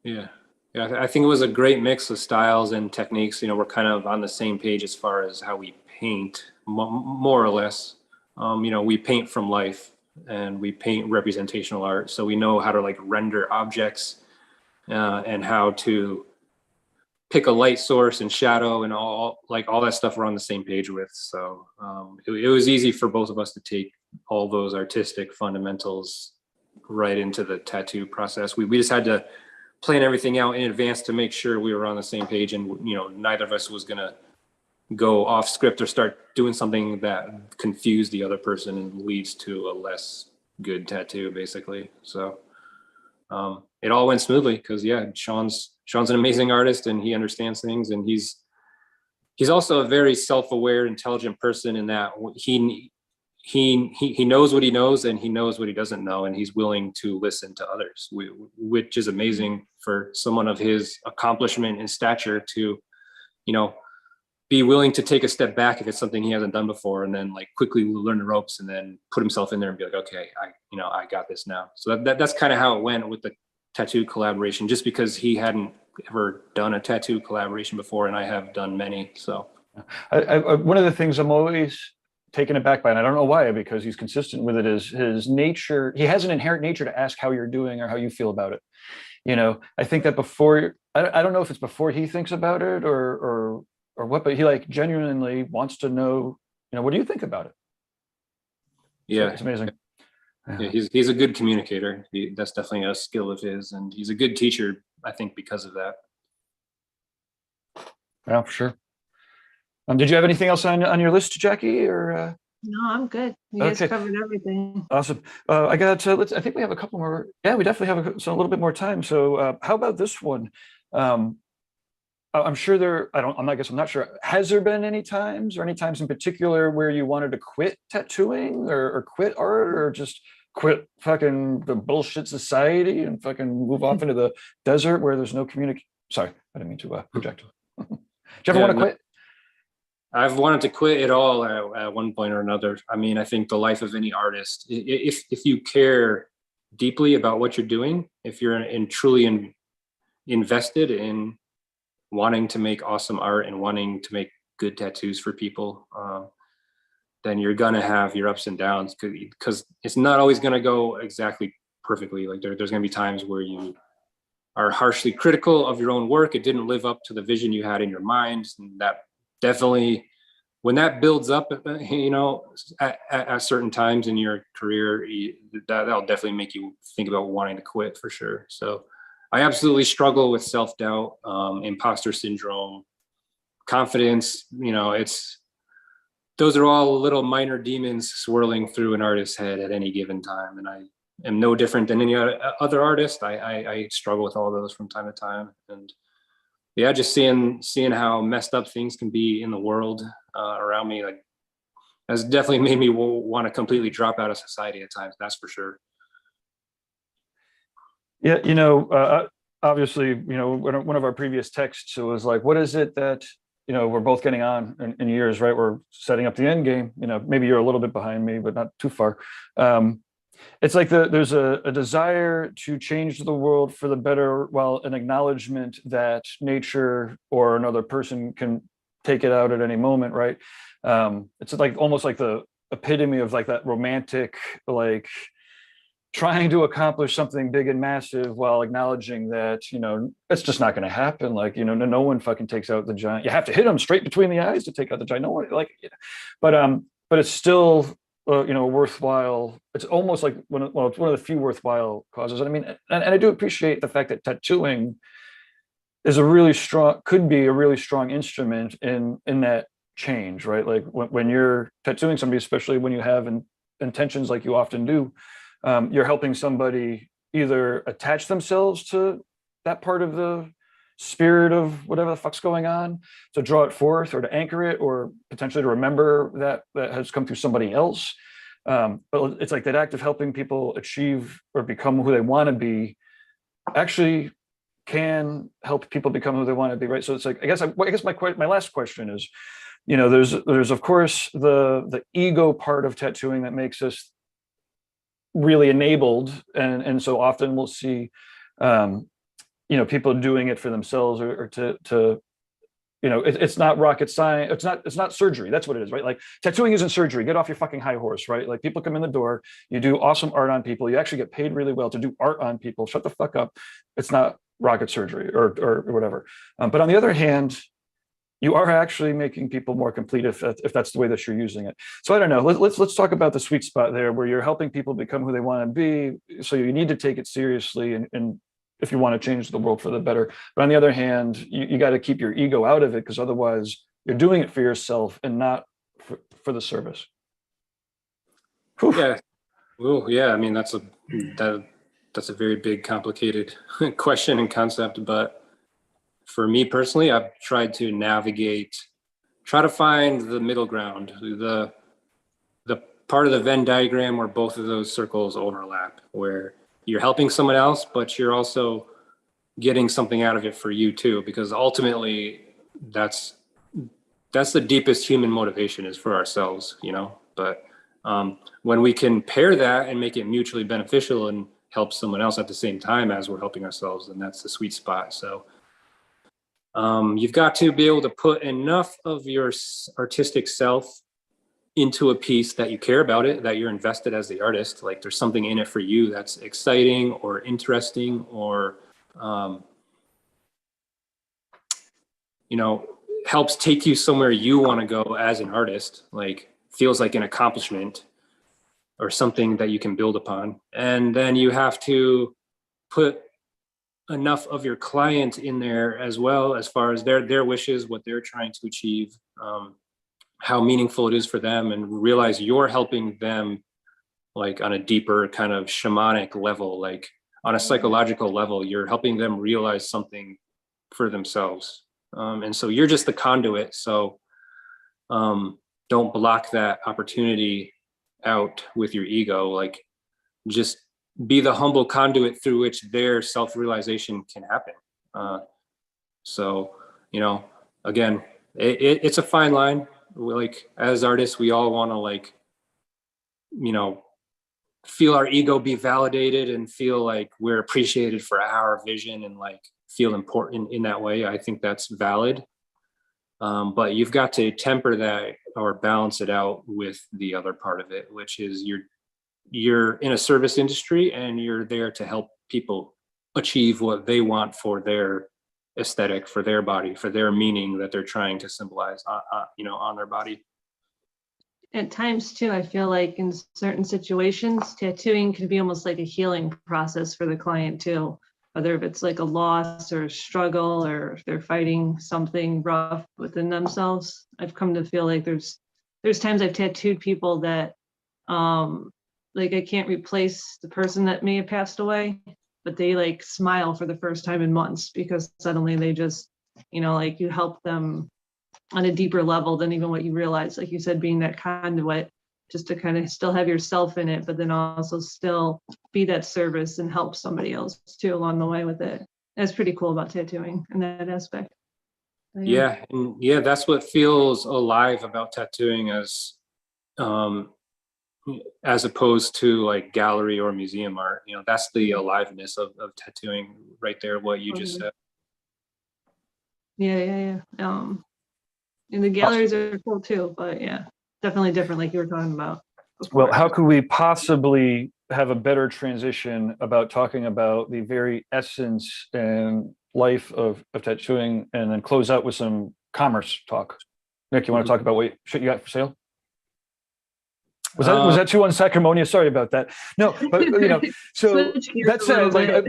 C: Yeah, I think it was a great mix of styles and techniques. We're kind of on the same page as far as how we paint, more or less. We paint from life, and we paint representational art, so we know how to like render objects and how to pick a light source and shadow and all that stuff we're on the same page with. So it was easy for both of us to take all those artistic fundamentals right into the tattoo process. We just had to plan everything out in advance to make sure we were on the same page, and neither of us was gonna go off script or start doing something that confused the other person and leads to a less good tattoo, basically. So it all went smoothly because yeah, Sean's an amazing artist, and he understands things, and he's also a very self-aware, intelligent person in that he knows what he knows, and he knows what he doesn't know, and he's willing to listen to others, which is amazing for someone of his accomplishment and stature to, be willing to take a step back if it's something he hasn't done before, and then like quickly learn the ropes and then put himself in there and be like, okay, I got this now. So that's kind of how it went with the tattoo collaboration, just because he hadn't ever done a tattoo collaboration before, and I have done many. So
A: one of the things I'm always taken aback by, and I don't know why, because he's consistent with it, is his nature. He has an inherent nature to ask how you're doing or how you feel about it. I think that before, I don't know if it's before he thinks about it or what, but he like genuinely wants to know, what do you think about it?
C: Yeah,
A: it's amazing.
C: Yeah, he's a good communicator. That's definitely a skill of his, and he's a good teacher, I think, because of that.
A: Yeah, for sure. Did you have anything else on your list, Jackie? Or
B: No, I'm good. You guys covered everything.
A: Awesome. I got. I think we have a couple more. Yeah, we definitely have a little bit more time. So, how about this one? I'm sure I'm not sure. Has there been any times in particular where you wanted to quit tattooing or quit art, or just quit fucking the bullshit society and fucking move off into the desert where there's no communication? Sorry, I didn't mean to project. Do you ever want to quit?
C: I've wanted to quit it all at one point or another. I mean, I think the life of any artist, if you care deeply about what you're doing, if you're truly invested in wanting to make awesome art and wanting to make good tattoos for people, then you're gonna have your ups and downs, because it's not always gonna go exactly perfectly. Like there's gonna be times where you are harshly critical of your own work. It didn't live up to the vision you had in your mind, and that definitely, when that builds up, you know, at certain times in your career, that'll definitely make you think about wanting to quit for sure. So I absolutely struggle with self-doubt, imposter syndrome, confidence. You know, those are all little minor demons swirling through an artist's head at any given time. And I am no different than any other artist. I struggle with all those from time to time. And yeah, just seeing how messed up things can be in the world around me, like, has definitely made me want to completely drop out of society at times. That's for sure.
A: Yeah, you know, obviously, you know, one of our previous texts, it was like, what is it that, you know, we're both getting on in years, right? We're setting up the end game. You know, maybe you're a little bit behind me, but not too far. It's like there's a desire to change the world for the better, while an acknowledgement that nature or another person can take it out at any moment, right? It's like almost like the epitome of like that romantic, like trying to accomplish something big and massive while acknowledging that, you know, it's just not going to happen. Like, you know, no one fucking takes out the giant. You have to hit them straight between the eyes to take out the giant. No one, like, but it's still, you know, worthwhile. It's almost like it's one of the few worthwhile causes. And I mean, and I do appreciate the fact that tattooing is could be a really strong instrument in that change, right? Like when you're tattooing somebody, especially when you have intentions like you often do, you're helping somebody either attach themselves to that part of the spirit of whatever the fuck's going on, to draw it forth or to anchor it, or potentially to remember that has come through somebody else. But it's like that act of helping people achieve or become who they want to be actually can help people become who they want to be, right? So it's like, I guess my last question is, you know, there's of course the ego part of tattooing that makes us really enabled, and so often we'll see you know, people doing it for themselves or to you know, it's not rocket science, it's not surgery. That's what it is, right? Like tattooing isn't surgery. Get off your fucking high horse, right? Like people come in the door, you do awesome art on people, you actually get paid really well to do art on people. Shut the fuck up. It's not rocket surgery or whatever. But on the other hand, you are actually making people more complete if that's the way that you're using it. So I don't know. Let's talk about the sweet spot there, where you're helping people become who they want to be. So you need to take it seriously, and if you want to change the world for the better. But on the other hand, you got to keep your ego out of it, because otherwise you're doing it for yourself and not for the service. Whew.
C: Yeah. Well, yeah. I mean, that's a very big, complicated question and concept, but for me personally, I've tried to try to find the middle ground, the part of the Venn diagram where both of those circles overlap, where you're helping someone else, but you're also getting something out of it for you too, because ultimately that's the deepest human motivation, is for ourselves, you know. But when we can pair that and make it mutually beneficial and help someone else at the same time as we're helping ourselves, then that's the sweet spot. So you've got to be able to put enough of your artistic self into a piece that you care about it, that you're invested as the artist. Like there's something in it for you that's exciting or interesting, or you know, helps take you somewhere you want to go as an artist, like feels like an accomplishment or something that you can build upon. And then you have to put enough of your client in there as well, as far as their wishes, what they're trying to achieve, how meaningful it is for them, and realize you're helping them like on a deeper kind of shamanic level, like on a psychological level, you're helping them realize something for themselves. And so you're just the conduit. So don't block that opportunity out with your ego. Like just be the humble conduit through which their self-realization can happen. So, you know, again, it's a fine line. like as artists, we all want to like, you know, feel our ego be validated and feel like we're appreciated for our vision and like feel important in that way. I think that's valid. But you've got to temper that or balance it out with the other part of it, which is you're in a service industry and you're there to help people achieve what they want for their aesthetic, for their body, for their meaning that they're trying to symbolize, you know, on their body.
B: At times too, I feel like in certain situations, tattooing can be almost like a healing process for the client too. Whether if it's like a loss or a struggle, or if they're fighting something rough within themselves. I've come to feel like there's times I've tattooed people that like I can't replace the person that may have passed away, but they like smile for the first time in months because suddenly they just, you know, like you help them on a deeper level than even what you realize. Like you said, being that conduit, just to kind of still have yourself in it, but then also still be that service and help somebody else too along the way with it. That's pretty cool about tattooing in that aspect. But
C: Yeah, and yeah, that's what feels alive about tattooing as opposed to like gallery or museum art. You know, that's the aliveness of tattooing right there, what you just said.
B: Yeah. And the galleries are cool too, but yeah, definitely different, like you were talking about before.
A: Well, how could we possibly have a better transition about talking about the very essence and life of tattooing, and then close out with some commerce talk? Nick, you want to talk about what shit you got for sale? Was that too unceremonious? Sorry about that. No, but you know, so that said, like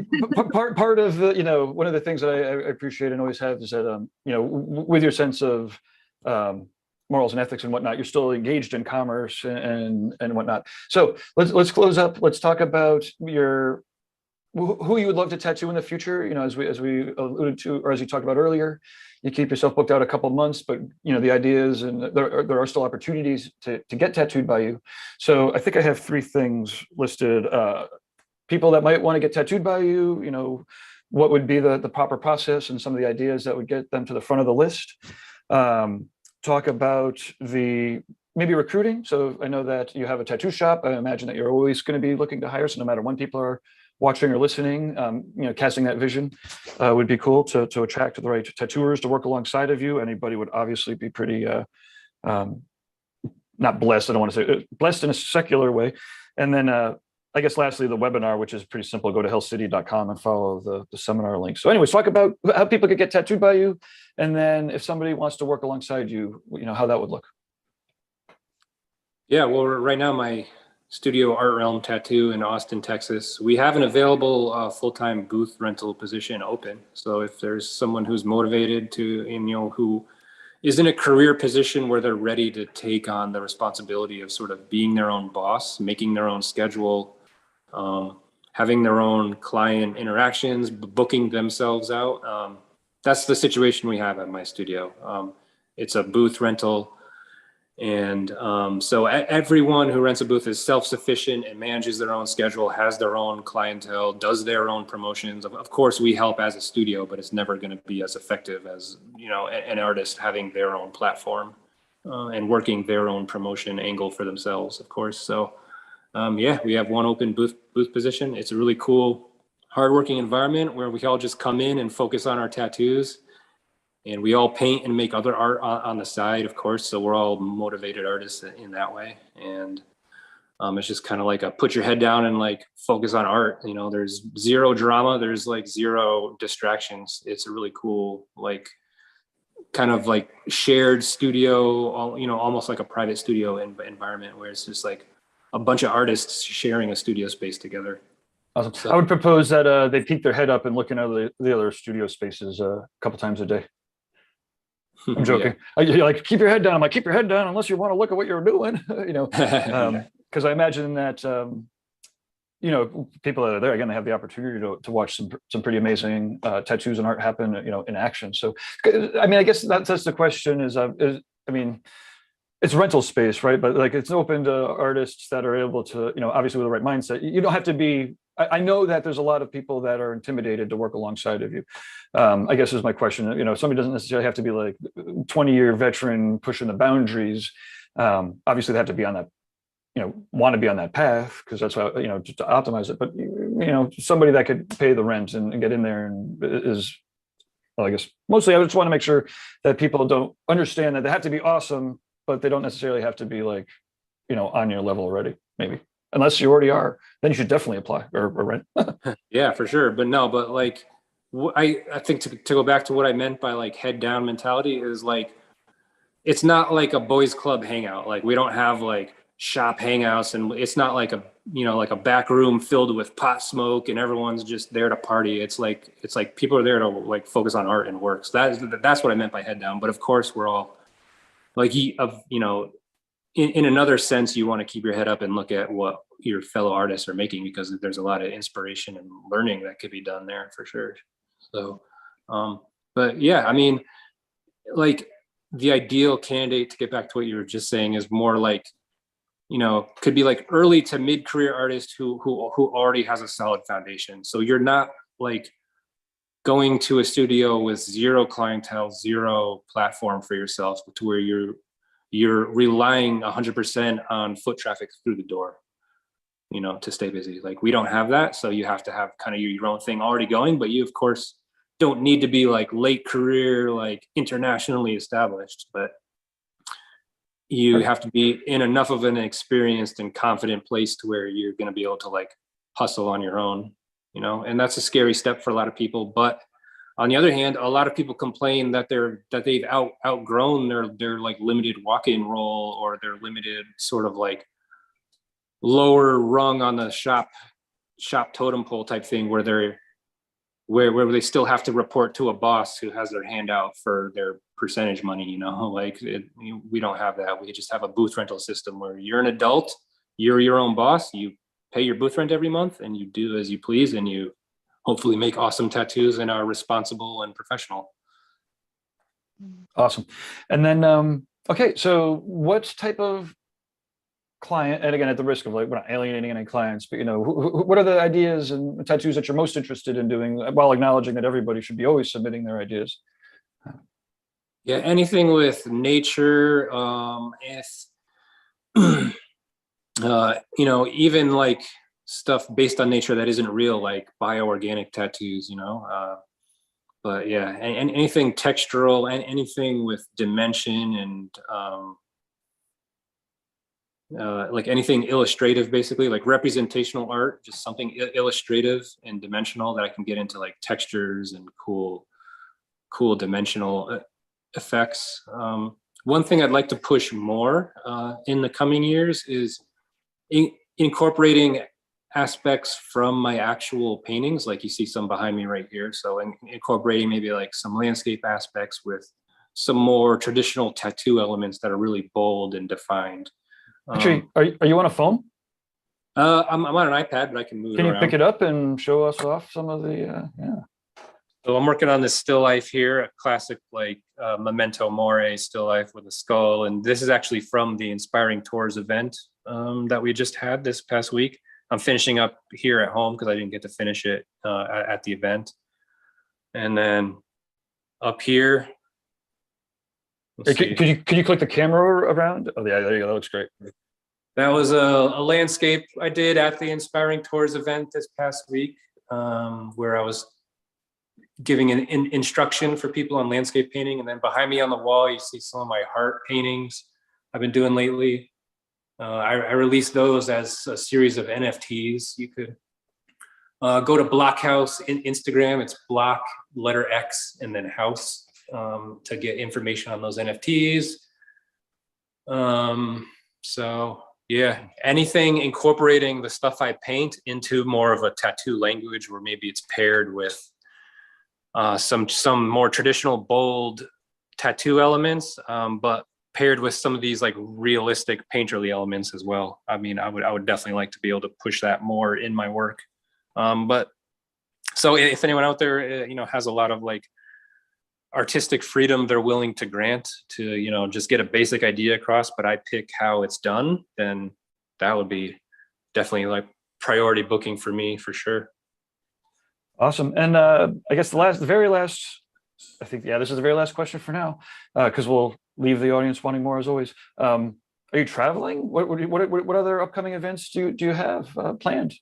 A: part of the, you know, one of the things that I appreciate and always have is that you know, with your sense of morals and ethics and whatnot, you're still engaged in commerce and whatnot. So let's close up. Let's talk about who you would love to tattoo in the future. You know, as we alluded to, or as you talked about earlier, you keep yourself booked out a couple months, but you know, the ideas and there are still opportunities to get tattooed by you. So I think I have 3 things listed. People that might want to get tattooed by you, you know, what would be the proper process and some of the ideas that would get them to the front of the list. Talk about maybe recruiting. So I know that you have a tattoo shop. I imagine that you're always going to be looking to hire. So no matter when people are watching or listening, you know, casting that vision would be cool to attract the right tattooers to work alongside of you. Anybody would obviously be pretty, not blessed, I don't want to say, blessed in a secular way. And then I guess lastly, the webinar, which is pretty simple, go to hellcity.com and follow the seminar link. So anyways, talk about how people could get tattooed by you. And then if somebody wants to work alongside you, you know, how that would look. Yeah,
C: well, right now my studio, Art Realm Tattoo in Austin, Texas, we have an available full-time booth rental position open. So if there's someone who's motivated to, and, you know, who is in a career position where they're ready to take on the responsibility of sort of being their own boss, making their own schedule, having their own client interactions, booking themselves out. That's the situation we have at my studio. It's a booth rental. And so everyone who rents a booth is self-sufficient and manages their own schedule, has their own clientele, does their own promotions. Of course, we help as a studio, but it's never going to be as effective as, you know, an artist having their own platform and working their own promotion angle for themselves, of course. So yeah, we have one open booth position. It's a really cool, hardworking environment where we all just come in and focus on our tattoos. And we all paint and make other art on the side, of course. So we're all motivated artists in that way. And it's just kind of like a put your head down and like focus on art. You know, there's zero drama. There's like zero distractions. It's a really cool, like kind of like shared studio, you know, almost like a private studio environment where it's just like a bunch of artists sharing a studio space together.
A: Awesome. So I would propose that they peek their head up and look into the other studio spaces a couple times a day. I'm joking. Yeah. You're like, keep your head down. I'm like, keep your head down unless you want to look at what you're doing, you know, because I imagine that, you know, people that are there, again, they have the opportunity to watch some pretty amazing tattoos and art happen, you know, in action. So, I mean, I guess that's the question is, I mean, it's rental space, right? But like, it's open to artists that are able to, you know, obviously with the right mindset. You don't have to be I know that there's a lot of people that are intimidated to work alongside of you. I guess is my question. You know, somebody doesn't necessarily have to be like 20-year veteran pushing the boundaries. Obviously, they have to be on that, you know, want to be on that path because that's how, you know, just to optimize it. But you know, somebody that could pay the rent and get in there and is, well, I guess mostly I just want to make sure that people don't understand that they have to be awesome, but they don't necessarily have to be like, you know, on your level already, maybe. Unless you already are, then you should definitely apply or rent.
C: Yeah, for sure. But no, but like, I think to go back to what I meant by like head down mentality is like, it's not like a boys club hangout. Like we don't have like shop hangouts, and it's not like a, you know, like a back room filled with pot smoke and everyone's just there to party. It's like people are there to like focus on art and work. So that's what I meant by head down. But of course we're all like, you know, in another sense, you want to keep your head up and look at what your fellow artists are making, because there's a lot of inspiration and learning that could be done there for sure. So, but yeah, I mean, like the ideal candidate, to get back to what you were just saying, is more like, you know, could be like early to mid-career artist who already has a solid foundation. So you're not like going to a studio with zero clientele, zero platform for yourself, to where you're relying 100% on foot traffic through the door, you know, to stay busy. Like we don't have that. So you have to have kind of your own thing already going, but you of course don't need to be like late career, like internationally established, but you have to be in enough of an experienced and confident place to where you're going to be able to like hustle on your own, you know, and that's a scary step for a lot of people. But on the other hand, a lot of people complain that they've outgrown their like limited walk-in role, or their limited sort of like lower rung on the shop totem pole type thing, where they still have to report to a boss who has their hand out for their percentage money, you know, like we don't have that. We just have a booth rental system where you're an adult, you're your own boss, you pay your booth rent every month, and you do as you please, and you hopefully make awesome tattoos and are responsible and professional.
A: Awesome. And then, okay, so what type of client, and again, at the risk of like, we're not alienating any clients, but you know, what are the ideas and tattoos that you're most interested in doing, while acknowledging that everybody should be always submitting their ideas?
C: Yeah, anything with nature, if you know, even like stuff based on nature that isn't real, like bioorganic tattoos, you know. But yeah, and anything textural and anything with dimension and like anything illustrative, basically like representational art, just something illustrative and dimensional that I can get into like textures and cool dimensional effects. One thing I'd like to push more in the coming years is incorporating aspects from my actual paintings, like you see some behind me right here. So incorporating maybe like some landscape aspects with some more traditional tattoo elements that are really bold and defined.
A: Actually, are you on a phone?
C: I'm on an iPad, but I can move
A: Can
C: it
A: you
C: around.
A: pick it up and show us off some of the, yeah.
C: So I'm working on this still life here, a classic like memento mori still life with a skull. And this is actually from the Inspiring Tours event that we just had this past week. I'm finishing up here at home because I didn't get to finish it at the event. And then up here,
A: Hey, could you click the camera around? Oh yeah, there you go. That looks great.
C: that was a landscape I did at the Inspiring Tours event this past week, where I was giving an instruction for people on landscape painting. And then behind me on the wall, you see some of my heart paintings I've been doing lately. I released those as a series of NFTs. You could go to Blockhouse in Instagram. It's block letter X and then house to get information on those NFTs. So yeah, anything incorporating the stuff I paint into more of a tattoo language, where maybe it's paired with some more traditional bold tattoo elements, but paired with some of these like realistic painterly elements as well. I mean, I would definitely like to be able to push that more in my work. But so if anyone out there, you know, has a lot of like artistic freedom they're willing to grant to, you know, just get a basic idea across, but I pick how it's done, then that would be definitely like priority booking for me for sure.
A: Awesome. And I guess the very last, I think, yeah, this is the very last question for now, because we'll leave the audience wanting more as always. Are you traveling? What other upcoming events do you have planned?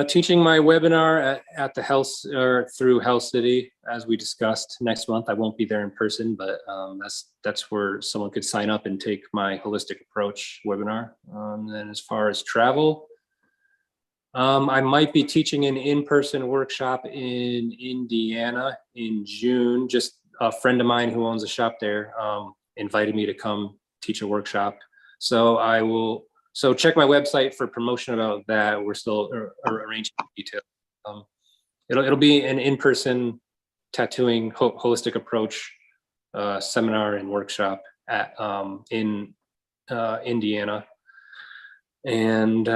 C: Teaching my webinar at the health or through Health City, as we discussed next month. I won't be there in person, but that's where someone could sign up and take my holistic approach webinar. And as far as travel, I might be teaching an in-person workshop in Indiana in June. Just a friend of mine who owns a shop there invited me to come teach a workshop. So I will. So check my website for promotion about that. We're still arranging details. It'll be an in-person tattooing holistic approach seminar and workshop at in Indiana. And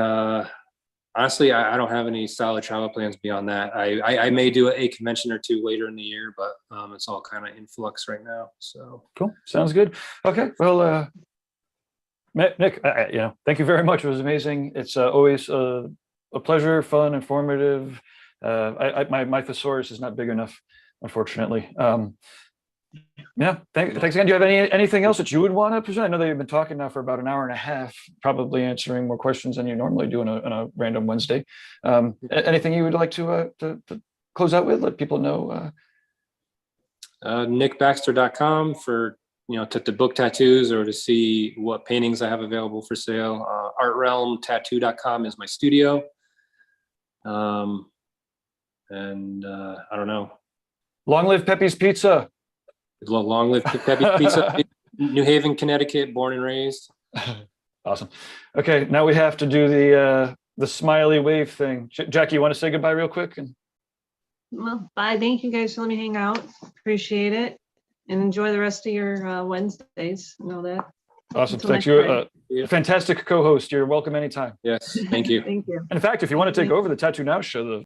C: honestly, I don't have any solid travel plans beyond that. I may do a convention or two later in the year, but it's all kind of in flux right now. So
A: cool. Sounds good. Okay. Well, Nick, thank you very much. It was amazing. It's always a pleasure, fun, informative. My thesaurus is not big enough, unfortunately. Yeah, thanks again. Do you have anything else that you would want to present? I know that you've been talking now for about an hour and a half, probably answering more questions than you normally do on a random Wednesday. Anything you would like to close out with? Let people know.
C: NickBaxter.com for to book tattoos or to see what paintings I have available for sale. ArtRealmTattoo.com is my studio. And I don't know.
A: Long live Pepe's Pizza.
C: Long live Pepe's Pizza. New Haven, Connecticut, born and raised.
A: Awesome. Okay, now we have to do the smiley wave thing. Jackie, you want to say goodbye real quick?
B: Well, bye. Thank you guys for letting me hang out. Appreciate it. And enjoy the rest of your Wednesdays and all that.
A: Awesome. Thanks. You're a fantastic co-host. You're welcome anytime.
C: Yes. Thank you.
B: Thank you.
A: In fact, if you want to take over the TattooNOW show,